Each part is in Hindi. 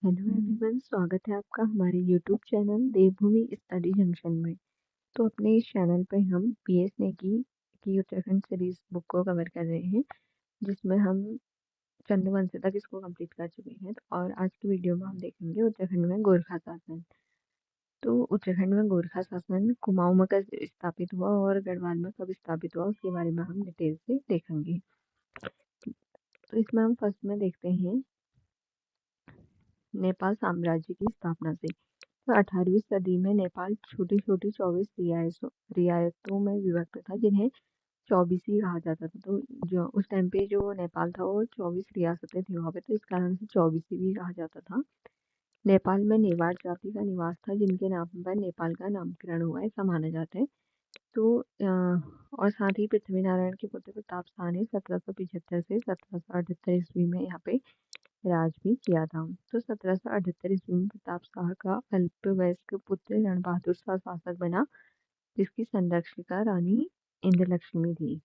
हेलो एवरीवन, स्वागत है आपका हमारे यूट्यूब चैनल देवभूमि स्टडी जंक्शन में। तो अपने इस चैनल पे हम पीएस नेगी की उत्तराखंड सीरीज बुक को कवर कर रहे हैं, जिसमें हम चंद्रवंशी तक इसको कंप्लीट कर चुके हैं। और आज की वीडियो में हम देखेंगे उत्तराखंड में गोरखा शासन। तो उत्तराखंड में गोरखा शासन कुमाऊं में कब स्थापित हुआ और गढ़वाल में कब स्थापित हुआ, उसके बारे में हम डिटेल से देखेंगे। तो इसमें हम फर्स्ट में देखते हैं नेपाल साम्राज्य की स्थापना से। तो 18वीं सदी में नेपाल छोटी छोटी 24 रियायतों में विभक्त था, जिन्हें चौबीसी कहा जाता था। तो जो उस टाइम पे जो नेपाल था वो 24 रियासतें थी वहाँ पे, तो इस कारण से चौबीसी भी कहा जाता था। नेपाल में नेवार जाति का निवास था, जिनके नाम पर नेपाल का नामकरण हुआ है, ऐसा माना जाता है। तो और साथ ही पृथ्वी नारायण के पुत्र प्रताप शाह ने 1775 से 1778 ईस्वी में यहाँ पे राज भी किया था। तो 1778 ईस्वी में प्रताप शाह का अल्पवयस्क पुत्र रणबहादुर शाह शासक बना, जिसकी संरक्षिका रानी इंद्रलक्ष्मी थी।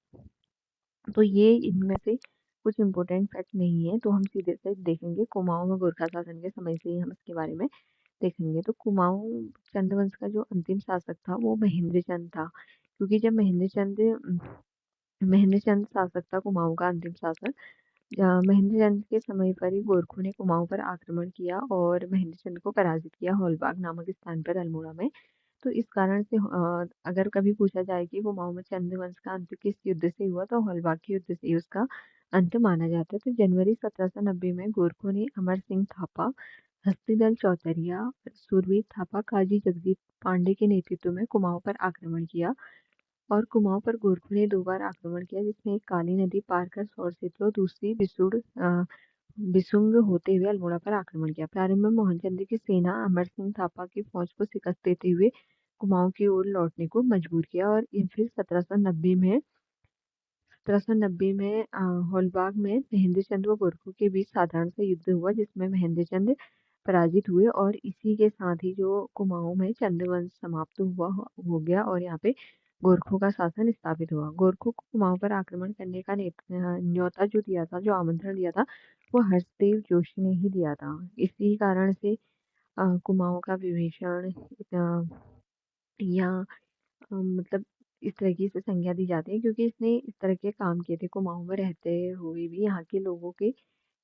तो ये इनमें से कुछ इम्पोर्टेंट फैक्ट नहीं है, तो हम सीधे से देखेंगे कुमाऊं में गोरखा शासन के समय से ही हम इसके बारे में देखेंगे। तो कुमाऊं चंद्रवंश का जो अंतिम शासक था वो महेंद्र चंद था, क्योंकि जब महेंद्र चंद शासक था कुमाऊं का अंतिम शासक, महेंद्र चंद के समय पर ही गोरखों ने कुमाऊं पर आक्रमण किया और महेंद्र चंद को पराजित किया हौलबाग नामक स्थान पर अल्मोड़ा में। तो इस कारण से अगर कभी पूछा जाए कि कुमाऊं में चंद्रवंश का अंत किस युद्ध से हुआ, तो हौलबाग के युद्ध से ही उसका अंत माना जाता है। तो जनवरी 1790 में गोरखों ने अमर सिंह थापा, हस्तिदल चौतरिया, सूरवीर थापा, काजी जगजीत पांडे के नेतृत्व में कुमाऊं पर आक्रमण किया। और कुमाऊं पर गोरखों ने 2 बार आक्रमण किया, जिसमें एक काली नदी पार कर सौर सेतु और दूसरी बिसुंग होते हुए अल्मोड़ा पर आक्रमण किया। प्रारंभ में मोहनचंद्र की सेना अमर सिंह थापा की फौज को शिकस्त देते हुए कुमाऊं की ओर लौटने को मजबूर किया। और फिर 1790 में हौलबाग में महेंद्र चंद व गोरखों के बीच साधारण सा युद्ध हुआ, जिसमें महेंद्र चंद पराजित हुए। और इसी के साथ ही जो कुमाऊं में चंद्रवंश समाप्त हो गया और यहाँ पे गोरखों का शासन स्थापित हुआ। गोरखों को कुमाऊं पर आक्रमण करने का न्योता जो दिया था, जो आमंत्रण दिया था, वो हर्षदेव जोशी ने ही दिया था। इसी कारण से कुमाऊं का विभीषण या मतलब इस तरीके से संज्ञा दी जाती है, क्योंकि इसने इस तरह के काम किए थे कुमाऊं में रहते हुए भी। यहाँ के लोगों के एक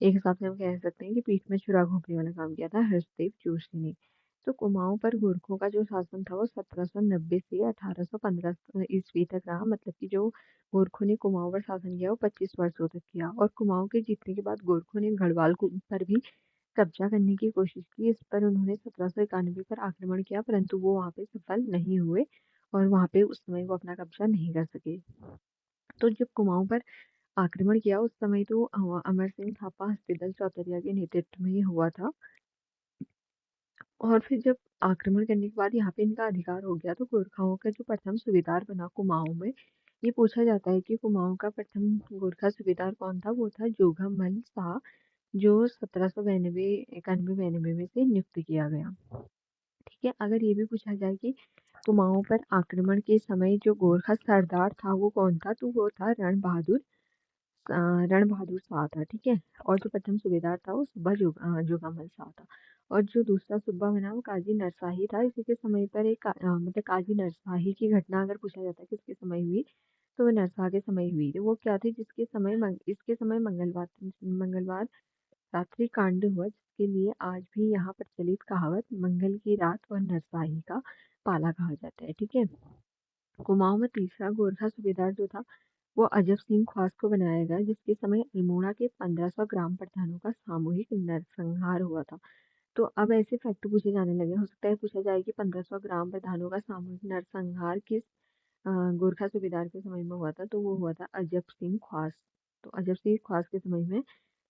हिसाब से हम कह सकते हैं कि पीठ में छुरा घोंपने वाला काम किया था हर्षदेव जोशी ने। तो कुमाऊं पर गोरखों का जो शासन था वो 1790 से 1815 ईस्वी तक रहा। मतलब कि जो गोरखों ने कुमाऊं पर शासन किया वो 25 वर्षों तक किया। और कुमाऊं के जीतने के बाद गोरखों ने गढ़वाल पर भी कब्जा करने की कोशिश की। इस पर उन्होंने 1791 पर आक्रमण किया, परंतु वो वहां पे सफल नहीं हुए और वहां पे उस समय वो अपना कब्जा नहीं कर सके। तो जब कुमाऊं पर आक्रमण किया उस समय तो अमर सिंह थापा हस्तिदल चौतरिया के नेतृत्व में ही हुआ था। और फिर जब आक्रमण करने के बाद यहाँ पे इनका अधिकार हो गया, तो गोरखाओं का जो प्रथम सूबेदार बना कुमाऊं में, ये पूछा जाता है कि कुमाऊं का प्रथम गोरखा सूबेदार कौन था। वो था जोगा मल शाह, जो 1792 91 92 में से नियुक्त किया गया। ठीक है, अगर ये भी पूछा जाए कि कुमाऊं पर आक्रमण के समय जो गोरखा सरदार था वो कौन था, तो वो था रण बहादुर शाह था। ठीक है, और जो प्रथम सूबेदार था वो जोगामल शाह था। और जो दूसरा सूबा बना वो काजी नरसाही था। इसी के समय पर एक मतलब काजी नरसाही की घटना अगर पूछा जाता है किसके समय हुई, तो वो नरसाह के समय हुई थी। वो क्या थी, इसके समय मंगलवार रात्रि कांड हुआ, जिसके लिए आज भी यहाँ प्रचलित कहावत मंगल की रात और नरसाही का पाला कहा जाता है। ठीक है, कुमाऊं में तीसरा गोरखा सूबेदार जो था वो अजब सिंह ख्वास को बनाया गया, जिसके समय अल्मोड़ा के 1500 ग्राम प्रधानों का सामूहिक नरसंहार हुआ था। तो अब ऐसे फैक्ट पूछे जाने लगे, हो सकता है पूछा जाए कि 1500 ग्राम प्रधानों का सामूहिक नरसंहार किस गोरखा सूबेदार के समय में हुआ था, तो वो हुआ था अजब सिंह ख्वास। तो अजब सिंह ख्वास के समय में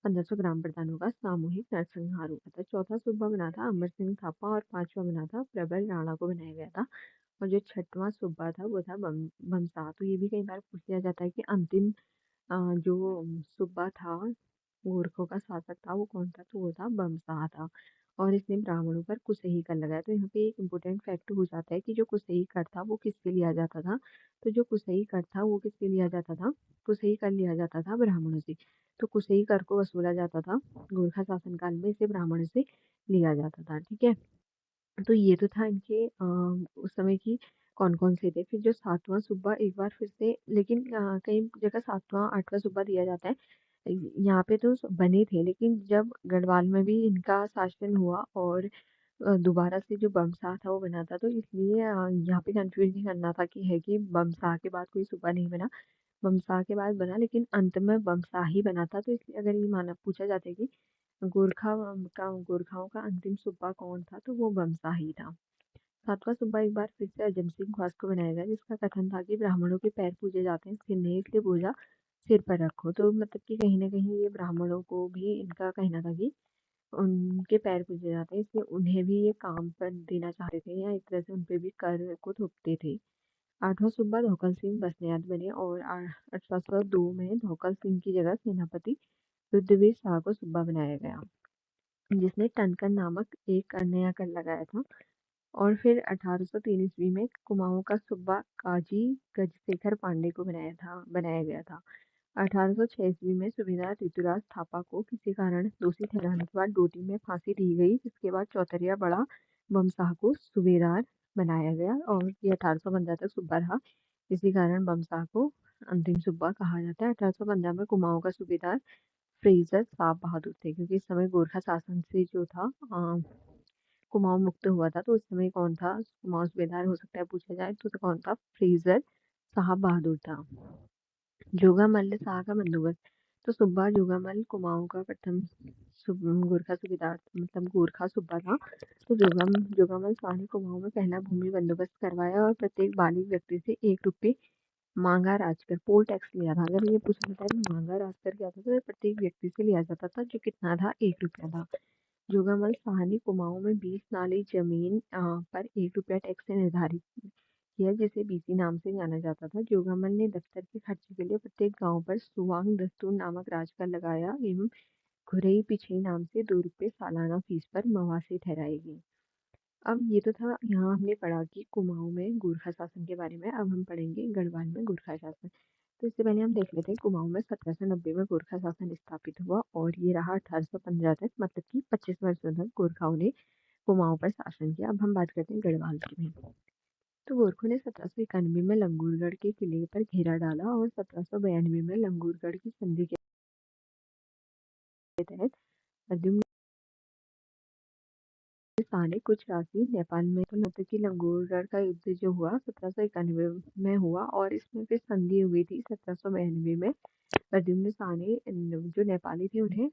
1500 ग्राम प्रधानों का सामूहिक नरसंहार हुआ था। चौथा सूबा बना था अमर सिंह थापा और पांचवा बना था प्रबल राणा को बनाया गया था। और जो छठवां सूबा था वो था बमसाह। तो ये भी कई बार पूछ लिया जाता है कि अंतिम जो सूबा था गोरखों का शासक था वो कौन था, तो वो था बमसाह था। और इसने ब्राह्मणों पर कुसही कर लगाया। तो यहाँ पे एक इम्पोर्टेंट फैक्ट हो जाता है कि जो कुसही कर था वो किससे लिया जाता था। तो जो कुसही कर था वो किससे लिया जाता था, कुसही कर लिया जाता था ब्राह्मणों से। तो कुसही कर को वसूला जाता था गोरखा शासन काल में, इसे ब्राह्मणों से लिया जाता था। ठीक है, तो ये तो था इनके उस समय की कौन कौन से थे। फिर जो सातवां सूबा एक बार फिर से, लेकिन कई जगह सातवां आठवां सूबा दिया जाता है। यहाँ पे तो बने थे, लेकिन जब गढ़वाल में भी इनका शासन हुआ और दोबारा से जो बमसाह था वो बना था, तो इसलिए यहाँ पे कंफ्यूज नहीं करना था कि है कि बमसाह के बाद कोई सूबा नहीं बना। बमसाह के बाद बना, लेकिन अंत में बमसाह ही बना था। तो इसलिए अगर ये माना पूछा जाता है कि गोरखाओं का अंतिम सूबा कौन था, तो वो बमसाह ही था। सातवां सूबा एक बार फिर से अजम सिंह खास को बनाया गया, जिसका कथन था कि ब्राह्मणों के पैर पूजे जाते हैं, सिर नहीं इसलिए पूजा सिर पर रखो। तो मतलब कि कहीं ना कहीं ये ब्राह्मणों को भी इनका कहना था कि उनके पैर पूजे जाते हैं, इसलिए उन्हें भी ये काम पर देना चाहते थे, या एक तरह से उन पे भी कर को थोपते थे। आठवां सूबा धौकल सिंह बसनियात बने और 1802 में धौकल सिंह की जगह सेनापति रुद्रवीर शाह को सूबा बनाया गया, जिसने टनकन नामक एक नया कर लगाया था। और फिर 1803 ईस्वी में कुमाऊं का सूबा काजी गजशेखर पांडे को बनाया गया था। 1806 ईस्वी में सूबेदार ऋतुराज थापा को किसी कारण दोषी ठहराने के बाद डोटी में फांसी दी गई, जिसके बाद चौतरिया बड़ा बमशाह को सूबेदार बनाया गया और ये 1815 तक सूबा रहा। इसी कारण बमशाह को अंतिम सूबा कहा जाता है। 1815 में कुमाऊं का सूबेदार फ्रेजर साहब बहादुर थे, क्योंकि इस समय गोरखा शासन से जो था कुमाऊं मुक्त हुआ था। तो उस समय कौन था कुमाऊं सूबेदार, हो सकता है पूछा जाए तो कौन था, फ्रेजर साहब बहादुर था। जोगामल्ल शाह का बंदोबस्त। तो सूबा जोगामल कुमाऊं का प्रथम गोरखा सूबेदार, मतलब गोरखा सूबा था। तो जोगामल शाह ने कुमाऊं में पहला भूमि बंदोबस्त करवाया और प्रत्येक बालिग व्यक्ति से 1 रुपये मांगा राज कर पोल टैक्स लिया था। अगर ये पूछा जाता है कि मांगा राज कर क्या था, तो ये प्रत्येक व्यक्ति से लिया जाता था, जो कितना था, 1 रुपया था। जोगामल शाह ने कुमाऊं में 20 नाली जमीन पर 1 रुपया टैक्स से निर्धारित किया, जिसे बीसी नाम से जाना जाता था। जोगामल ने दफ्तर के खर्चे के लिए प्रत्येक गांव पर सुवांग दस्तूर नामक राजकर लगाया एवं घुरई पिछई नाम से 2 रुपये सालाना फीस पर मवासी ठहराई गई। अब ये तो था, यहाँ हमने पढ़ा कि कुमाऊं में गोरखा शासन के बारे में। अब हम पढ़ेंगे गढ़वाल में गोरखा शासन। तो इससे पहले हम देख लेते हैं कुमाऊं में 1790 में गोरखा शासन स्थापित हुआ और ये रहा 1815 तक, मतलब कि 25 वर्षों तक गोरखाओं ने कुमाऊं पर शासन किया। अब हम बात करते हैं गढ़वाल की में। तो गोरखों ने 1791 में लंगूरगढ़ के किले पर घेरा डाला और 1792 में लंगूरगढ़ की संधि के तहत प्रद्युम्न शाह ने कुछ राशि नेपाल में, तो मतलब कि लंगूरगढ़ का युद्ध जो हुआ 1791 में हुआ और इसमें फिर संधि हुई थी 1792 में। प्रद्युम्न शाह ने जो नेपाली थे उन्हें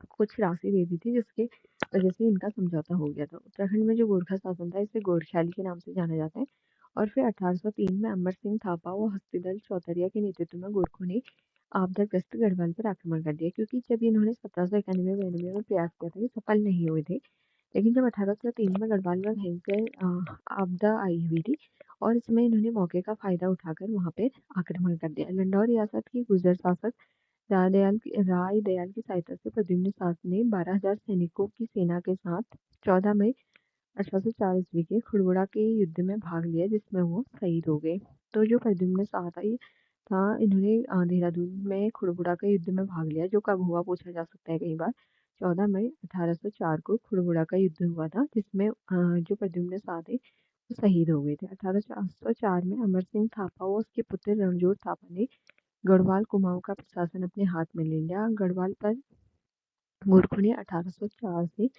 कुछ राशि दे दी थी, जिसके वजह से इनका समझौता हो गया था। उत्तराखंड में जो गोरखा शासन था इसे गोरख्याली के नाम से जाना जाता है। और फिर 1803 में अमर सिंह थापा व हस्तीदल चौतरिया के नेतृत्व में गोरखों ने आपदाग्रस्त गढ़वाल पर आक्रमण कर दिया, क्योंकि जब इन्होंने 1791-92 में प्रयास किया था, ये सफल नहीं हुए थे। लेकिन जब 1803 में गढ़वाल में भयंकर आपदा आई हुई थी और इसमें इन्होंने मौके का फायदा उठाकर वहां पे आक्रमण कर दिया। लंडौर रियासत की गुर्जर शासक राय दयाल की सहायता से प्रद्युम्न शाह ने 12,000 सैनिकों की सेना के साथ 14 मई 1804 ईस्वी के खुड़बुड़ा के युद्ध में भाग लिया, जिसमें वो शहीद हो गए। तो जो प्रद्युम्न शाह था, ये था, इन्होंने देहरादून में खुड़बुड़ा के युद्ध में भाग लिया, जो कब हुआ पूछा जा सकता है कई बार। 14 मई 1804 को खुड़बुड़ा का युद्ध हुआ था, जिसमें जो प्रद्युम्न शाह थे वो शहीद हो गए थे। 1804 में अमर सिंह थापा और उसके पुत्र रणजोध थापा ने गढ़वाल कुमाऊं का प्रशासन अपने हाथ में ले लिया। गढ़वाल पर गोरखों ने 1804 से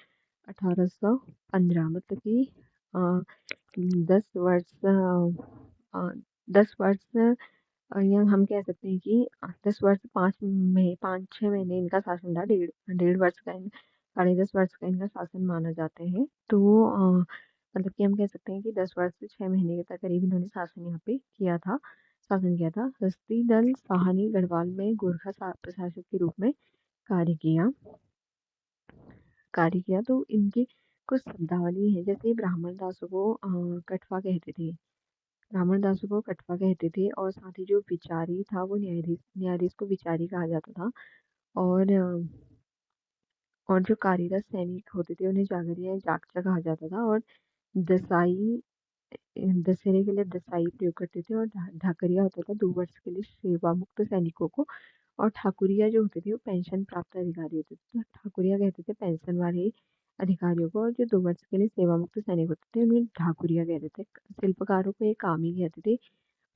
1815, मतलब कि अ, 10 वर्ष, 10 वर्ष, या हम कह सकते हैं कि 10 वर्ष 5-6 महीने इनका शासन था। डेढ़ डेढ़ वर्ष का, 10.5 वर्ष का इनका शासन माना जाते हैं। तो मतलब कि हम कह सकते हैं कि 10 वर्ष से 6 महीने के करीब इन्होंने शासन किया था। हस्ती दल शाह ने गढ़वाल में गोरखा प्रशासक के रूप में कार्य किया तो इनकी कुछ शब्दावली है, जैसे ब्राह्मण दासों को कटवा कहते थे। ब्राह्मण दासों को कटवा कहते थे और साथ ही जो विचारी था वो न्यायाधीश न्यायाधीश को विचारी कहा जाता था। और और जो कार्यरत सैनिक होते थे उन्हें जागरिया या जागचा कहा जाता था। और दसाई दशहरे के लिए दसाई प्रयोग करते थे। और ढाकरिया होता था 2 वर्ष के लिए सेवा मुक्त सैनिकों को। और ठाकुरिया जो होते थे वो पेंशन प्राप्त अधिकारी होते थे। तो ठाकुरिया कहते थे पेंशन वाले अधिकारियों को। और जो 2 वर्ष के लिए सेवा मुक्त सैनिक होते थे उन्हें ढाकुरिया कहते थे। शिल्पकारों को ये कामी कहते थे।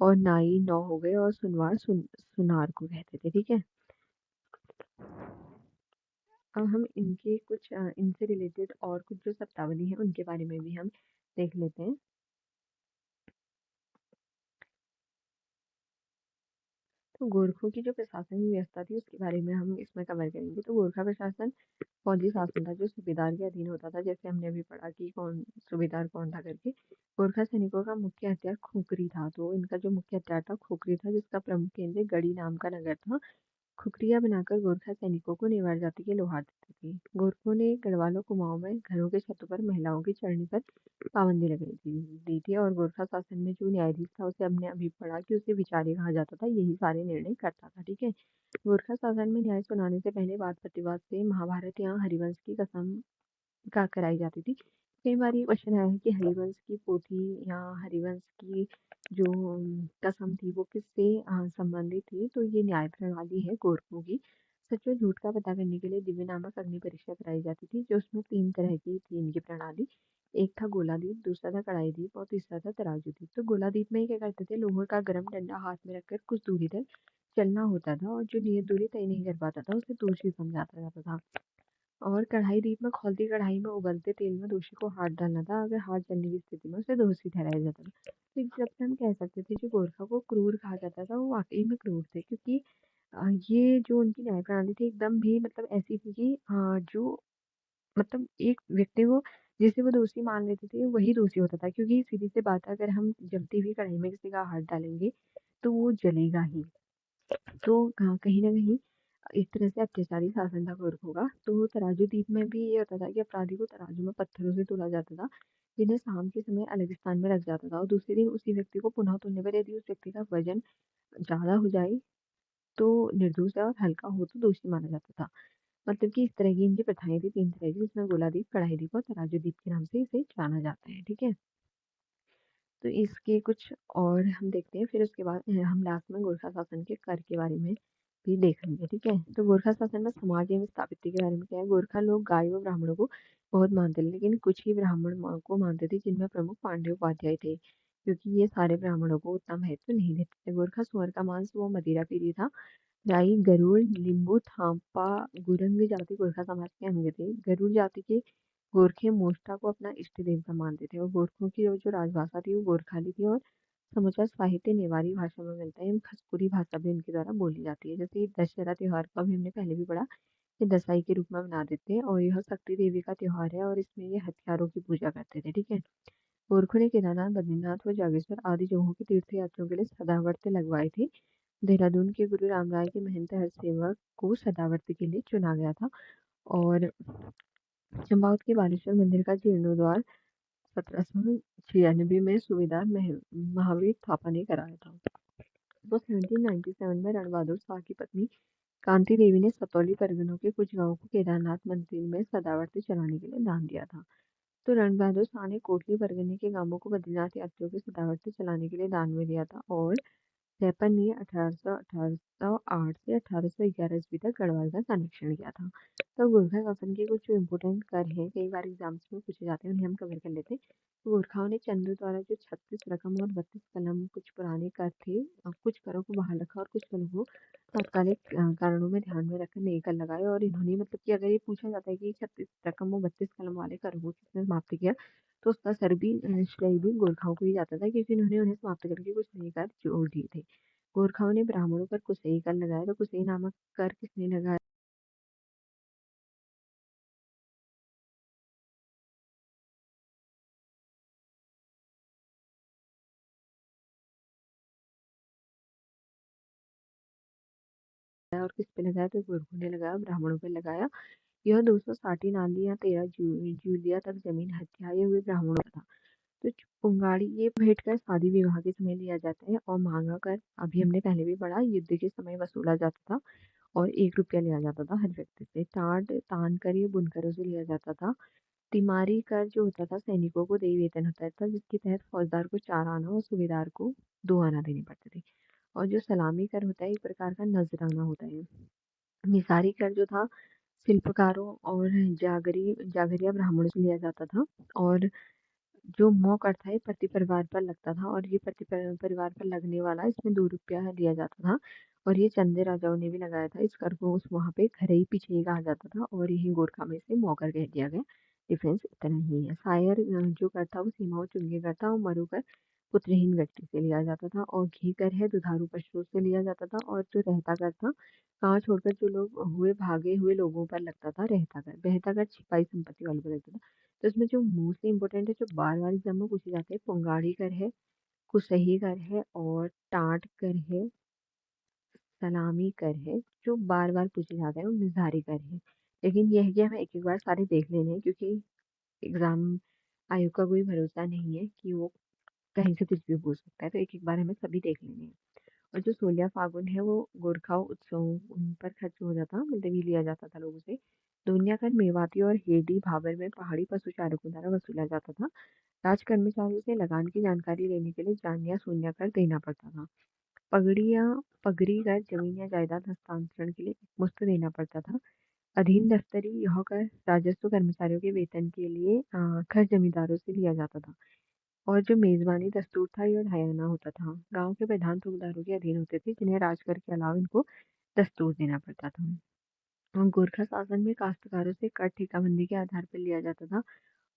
और नाई नौ हो गए। और सुनवार सुनार को कहते थे। ठीक है। अब हम इनके कुछ इनसे रिलेटेड और कुछ जो शब्दावली है उनके बारे में भी हम देख लेते हैं। तो गोरखों की जो प्रशासनिक व्यवस्था थी उसके बारे में हम इसमें कवर करेंगे। तो गोरखा प्रशासन फौजी शासन था जो सूबेदार के अधीन होता था। जैसे हमने अभी पढ़ा कि कौन सूबेदार कौन था करके। गोरखा सैनिकों का मुख्य हथियार खोखरी था। तो इनका जो मुख्य हथियार था खोखरी था, जिसका प्रमुख केंद्र गढ़ी नाम का नगर था। खुखरियाँ बनाकर गोरखा सैनिकों को नेवार जाति के लोहार देते थे। गोरखों ने गढ़वालों कुमाऊं में घरों के छतों पर महिलाओं की चढ़ने पर पाबंदी लगाई दी थी। और गोरखा शासन में जो न्यायाधीश था उसे हमने अभी पढ़ा कि उसे विचार्य कहा जाता था। यही सारे निर्णय करता था। ठीक है। गोरखा शासन में न्याय सुनाने से पहले वाद प्रतिवाद से महाभारत या हरिवंश की कसम का कराई जाती थी। कई बार ये क्वेश्चन आया है कि हरिवंश की पोथी या हरिवंश की जो कसम थी वो किससे संबंधित थी। तो ये न्याय प्रणाली है गोरखों की। सच और झूठ का पता करने के लिए दिव्य नामक अग्नि परीक्षा कराई जाती थी, जो उसमें 3 तरह की थी इनकी प्रणाली। एक था गोलादीप, दूसरा था कढ़ाई दीप और तीसरा था तराजू दीप। तो गोलादीप में क्या करते थे, लोहे का गर्म डंडा हाथ में रखकर कुछ दूरी तक चलना होता था। और जो नियत दूरी तय नहीं कर पाता था उसे दोषी समझा जाता था। और कढ़ाई दीप में खौलती कढ़ाई में उबलते तेल में दोषी को हाथ डालना था। अगर हाथ जलने की स्थिति में उसे दोषी ठहराया जाता था। तो एक हिसाब से हम कह सकते थे जो गोरखा को क्रूर कहा जाता था वो वाकई में क्रूर थे, क्योंकि ये जो उनकी न्याय प्रणाली थी एकदम भी मतलब ऐसी थी कि जो मतलब एक व्यक्ति को जिसे वो दोषी मान लेते थे वही दोषी होता था। क्योंकि सीधी सी बात है, अगर हम जलती हुई कढ़ाई में किसी का हाथ डालेंगे तो वो जलेगा ही। तो कहीं ना कहीं एक तरह से अत्याचारी शासन था गोरखों का। तो तराजू द्वीप में भी ये होता था कि अपराधी को तराजू में पत्थरों से तोला जाता था, जिन्हें शाम के समय अलग स्थान में रख जाता था। और दूसरे दिन उसी व्यक्ति को पुनः तोलने पर यदि उस व्यक्ति का वजन ज्यादा हो जाए तो निर्दोष है, और हल्का हो तो दोषी माना जाता था। मतलब कि इस तरह की इनकी प्रथाएं थी, 3 तरह की, जिसमें गोलादीप, कढ़ाई दीप और तराजू दीप के नाम से इसे जाना जाता है। ठीक है। तो इसके कुछ और हम देखते हैं, फिर उसके बाद हम लास्ट में गोरखा शासन के कर के बारे में भी देखेंगे। ठीक है। तो गोरखा शासन में समाज एवं स्थापित के बारे में क्या है। गोरखा लोग गाय व ब्राह्मणों को बहुत मानते थे, लेकिन कुछ ही ब्राह्मण को मानते थे, जिनमें प्रमुख पांडे उपाध्याय थे, क्योंकि ये सारे ब्राह्मणों को उतना महत्व नहीं देते थे। गोरखा सुअर का मांस वो मदिरा पीरी था। राई, गरुड़, लिंबू, थांपा, गुरंग जाति गोरखा समाज के अंग थे। गरुड़ जाति के गोरखे मोष्टा को अपना इष्ट देवता मानते थे। और गोरखों की जो राजभाषा थी वो गोरखाली थी। और समाचार साहित्य नेवारी भाषा में मिलता है। एवं खसपुरी भाषा भी उनके द्वारा बोली जाती है। जैसे दशहरा त्योहार का भी हमने पहले भी पढ़ा कि दसाई के रूप में मना देते हैं। और यह शक्ति देवी का त्योहार है और इसमें ये हथियारों की पूजा करते थे। ठीक है। गोरखों ने केदारनाथ, बद्रीनाथ व जागेश्वर आदि जगहों की तीर्थ यात्रियों के लिए सदाव्रत लगवाए थे। देहरादून के गुरु रामराय के महंत हरसेवक को सदाव्रत के लिए चुना गया था। और चंपावत के बालेश्वर मंदिर का जीर्णोद्धार 1796 में सूबेदार महावीर थापा ने कराया था। तो 1797 में रण बहादुर शाह की पत्नी कांति देवी ने सतौली परगनों के कुछ गांवों को केदारनाथ मंदिर में सदावर्ती चलाने के लिए दान दिया था। तो रण बहादुर शाह ने कोटली परगने के गांवों को बद्रीनाथ यात्रियों के सदावर्ती चलाने के लिए दान में दिया था। और जयपन ने 1808 से 1811 ईस्वी तक गढ़वाल का संरक्षण किया था। तो गोरखा शासन के कुछ इम्पोर्टेंट कर हैं, कई बार एग्जाम्स में पूछे जाते हैं, उन्हें हम कवर कर लेते हैं। तो गोरखाओं ने चंद्र द्वारा जो 36 रकम और 32 कलम कुछ पुराने कर थे, कुछ करों को बहाल रखा और कुछ करों को तात्कालिक कारणों में ध्यान में रखकर नए कर लगाए। और इन्होंने मतलब कि अगर ये पूछा जाता है कि 36 रकम और 32 कलम वाले करों को किसने समाप्त किया, तो उसका सर भी श्रेय भी गोरखाओं को ही जाता था, क्योंकि उन्होंने उन्हें समाप्त करके कुछ नए कर जोड़ दिए थे। गोरखाओं ने ब्राह्मणों पर कुसई कर लगाया। तो कुसई नामक कर किसने लगाया। और किस पे लगाया, तो गोरखों ने लगाया, ब्राह्मणों पे लगाया। यह 260 नाली या 13 जूलिया तक जमीन हत्याए हुए ब्राह्मणों का था। तो पुंगाड़ी ये भेंट कर शादी विवाह के समय लिया जाता है। और मांगा कर अभी हमने पहले भी पढ़ा, युद्ध के समय वसूला जाता था। और 1 रुपया लिया जाता था हर व्यक्ति से। टाट तानकर ये बुनकरों से लिया जाता था। तिमारी कर जो होता था सैनिकों को देय वेतन होता था, जिसके तहत फौजदार को 4 आना और सूबेदार को 2 आना देने पड़ते थे। और जो सलामी कर होता है एक प्रकार का नजराना होता है। निसारी कर जो था शिल्पकारों और जागरिया ब्राह्मणों से लिया जाता था। और जो मौकर था ये प्रति परिवार पर लगता था, और ये प्रति परिवार पर लगने वाला इसमें 2 रुपया लिया जाता था। और ये चंदे राजाओं ने भी लगाया था। इस कर को उस वहाँ पे खरई पिछई कहा जाता था, और यही गोरखा में से मौकर कह दिया गया। डिफरेंस इतना ही है। शायर जो कर था वो सीमाओं चुन के कर था, और मरुकर पुत्रहीन व्यक्ति से लिया जाता था। और घी कर है दुधारू पशुओं से लिया जाता था। और जो रहता कर था गाँव छोड़कर जो लोग हुए भागे हुए लोगों पर लगता था रहता कर। बहता कर छिपाई संपत्ति वालों पर लगता था। तो इसमें जो मोस्टली इम्पोर्टेंट है, जो बार-बार एग्ज़ाम में पूछे जाते हैं, पुंगाड़ी कर है, कुसही कर है और टाट कर है, सलामी कर है, जो बार-बार पूछे जाते हैं, और निज़ारी कर है। लेकिन ये है कि हमें एक-एक बार सारे देख लेने हैं, क्योंकि एग्ज़ाम आयोग का कोई भरोसा नहीं है कि वो कहीं से कुछ भी पूछ सकता है, तो एक-एक बार हमें सभी देख लेने हैं। और जो सोलिया फागुन है वो गोरखा उत्सव उन पर खर्च हो जाता, मतलब ये लिया जाता था लोगों से। दुनिया कर मेवाती और हेडी भाबर में पहाड़ी पशु चारकों द्वारा वसूला जाता था। राज कर्मचारियों से लगान की जानकारी लेने के लिए जान या शून्य कर देना पड़ता था। पगड़ी कर जमीन या जायदाद हस्तांतरण के लिए मुफ्त देना पड़ता था। अधीन दफ्तरी यह कर राजस्व कर्मचारियों के वेतन के लिए खर्च जमींदारों से लिया जाता था। और जो मेजबानी दस्तूर था ये ढायाना होता था। गांव के प्रधान तुकदारों के अधीन होते थे, जिन्हें राजकर के अलावा इनको दस्तूर देना पड़ता था। और गोरखा शासन में काश्तकारों से कर ठेकाबंदी के आधार पर लिया जाता था।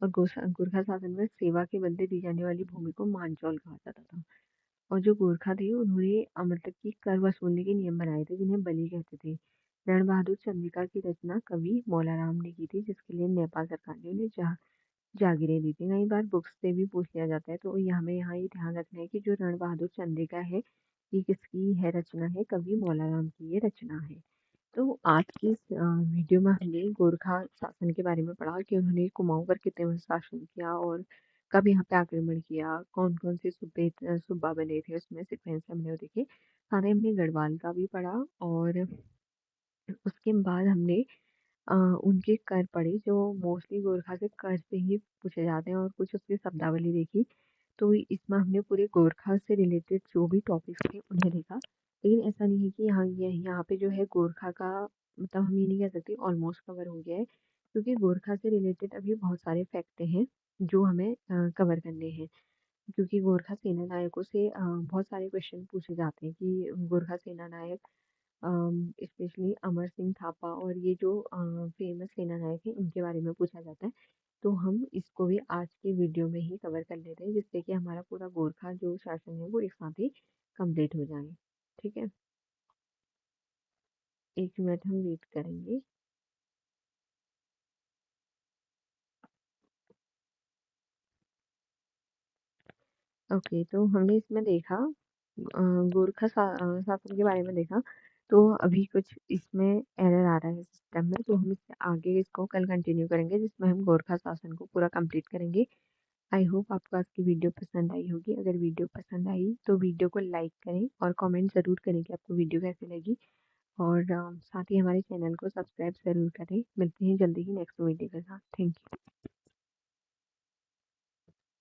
और गोरखा शासन में सेवा के बदले दी जाने वाली भूमि को मानचौल कहा जाता था। और जो गोरखा थे उन्होंने मतलब कि कर वसूलने के नियम बनाए थे, जिन्हें बलि कहते थे। रण बहादुर चंद्रिका की रचना कवि मौलाराम ने की थी, जिसके लिए नेपाल सरकार ने उन्हें जागीरें दी थी। कई बार बुक्स से भी पूछ लिया जाता है, तो हमें यहाँ ये ध्यान रखना है कि जो रण बहादुर चंद्रिका है ये किसकी है रचना है, कवि मौलाराम की ये रचना है। तो आज की इस वीडियो में हमने गोरखा शासन के बारे में पढ़ा कि उन्होंने कुमाऊं पर कितने वर्ष शासन किया, और कब यहाँ पे आक्रमण किया, कौन कौन से सूबा बने थे, उसमें सीक्वेंस हमने वो देखे। साथ ही हमने गढ़वाल का भी पढ़ा, और उसके बाद हमने उनके कर पढ़े जो मोस्टली गोरखा के कर से ही पूछे जाते हैं, और कुछ उसकी शब्दावली देखी। तो इसमें हमने पूरे गोरखा से रिलेटेड जो भी टॉपिक्स थे उन्हें देखा। लेकिन ऐसा नहीं है कि यहाँ पे जो है गोरखा का मतलब हम ये नहीं कह सकते ऑलमोस्ट कवर हो गया है, क्योंकि गोरखा से रिलेटेड अभी बहुत सारे फैक्ट हैं जो हमें कवर करने हैं। क्योंकि गोरखा सेना नायकों से बहुत सारे क्वेश्चन पूछे जाते हैं कि गोरखा सेना नायक स्पेशली अमर सिंह थापा और ये जो फेमस सेना नायक हैं इनके बारे में पूछा जाता है। तो हम इसको भी आज के वीडियो में ही कवर कर लेते हैं, जिससे कि हमारा पूरा गोरखा जो शासन है वो एक साथ ही कंप्लीट हो जाए। ठीक है, 1 मिनट हम वेट करेंगे। ओके, तो हमने इसमें देखा शासन के बारे में देखा। तो अभी कुछ इसमें एरर आ रहा है सिस्टम में, तो हम इससे आगे इसको कल कंटिन्यू करेंगे, जिसमें हम गोरखा शासन को पूरा कंप्लीट करेंगे। आई होप आपको आज की वीडियो पसंद आई होगी। अगर वीडियो पसंद आई तो वीडियो को लाइक करें और कमेंट ज़रूर करें कि आपको वीडियो कैसी लगी। और साथ ही हमारे चैनल को सब्सक्राइब ज़रूर करें। मिलते हैं जल्दी ही नेक्स्ट वीडियो के साथ। Thank you.